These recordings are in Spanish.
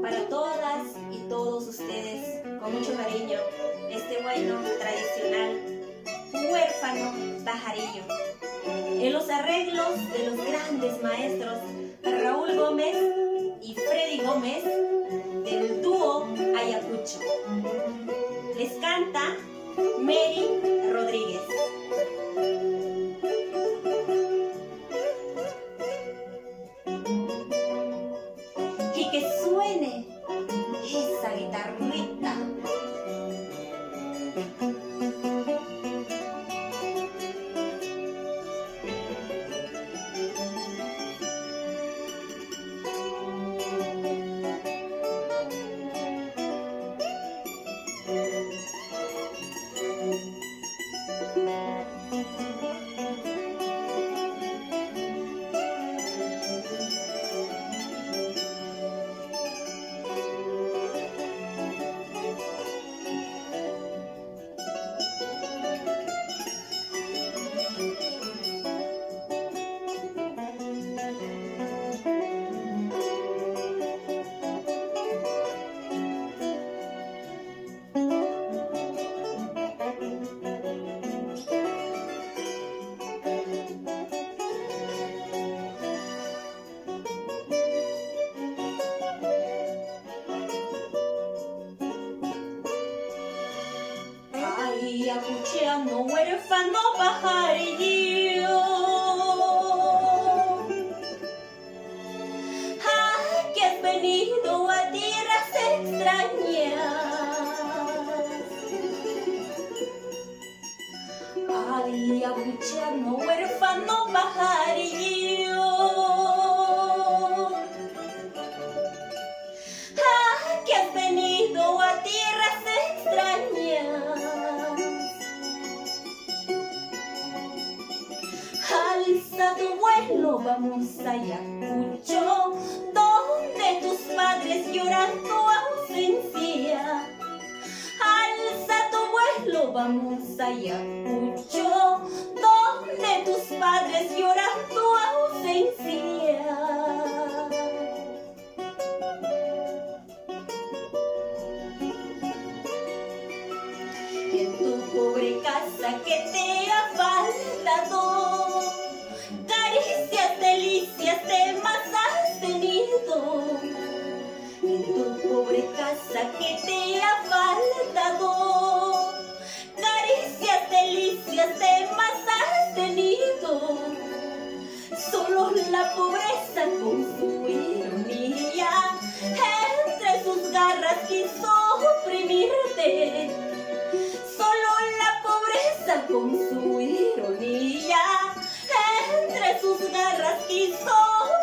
Para todas y todos ustedes, con mucho cariño, este bueno, tradicional, huérfano pajarillo. En los arreglos de los grandes maestros Raúl Gómez y Freddy Gómez del dúo Ayacucho. Les canta Mary Rodríguez. Y que suene esa guitarrita. Ayacucheano, huérfano pajarillo, que has venido a tierras extrañas. Ayacucheano, huérfano pajarillo, que has venido a tierras extrañas. Alza tu vuelo, vamos a Ayacucho, donde tus padres lloran tu ausencia. Alza tu vuelo, vamos a Ayacucho, donde tus padres lloran tu ausencia. Y en tu pobre casa que te ha faltado, caricias, delicias, temas has tenido. En tu pobre casa que te ha faltado, caricias, delicias, temas has tenido. Solo la pobreza con su ironía entre sus garras quiso oprimirte. Solo la pobreza con su ironía entre sus garras quiso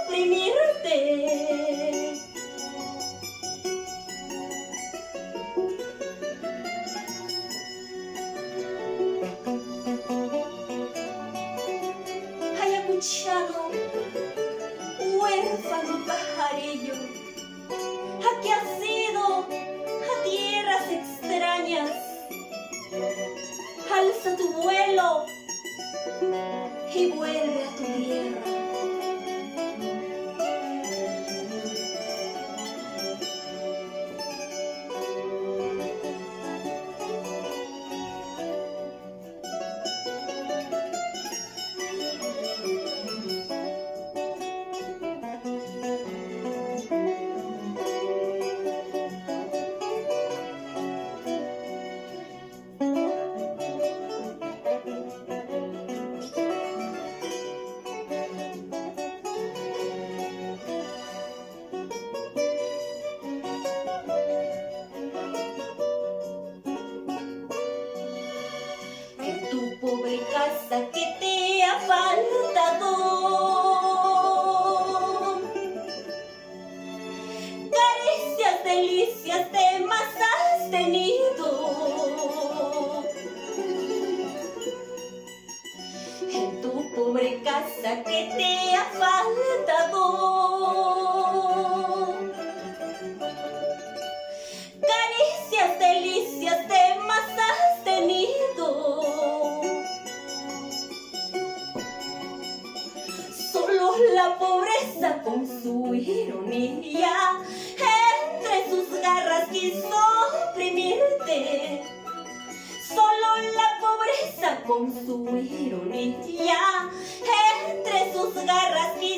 oprimirte. Ayacuchano, huérfano pajarillo, ¿a qué has ido? A tierras extrañas. Alza tu vuelo y vuelve a tu tierra. Pobre casa que te ha faltado, caricias, delicias, temas has tenido. En tu pobre casa que te ha faltado, caricias, delicias, temas has tenido. La pobreza pobreza con su ironía, entre sus garras quiso oprimirte. Solo la pobreza con su ironía, entre sus garras quiso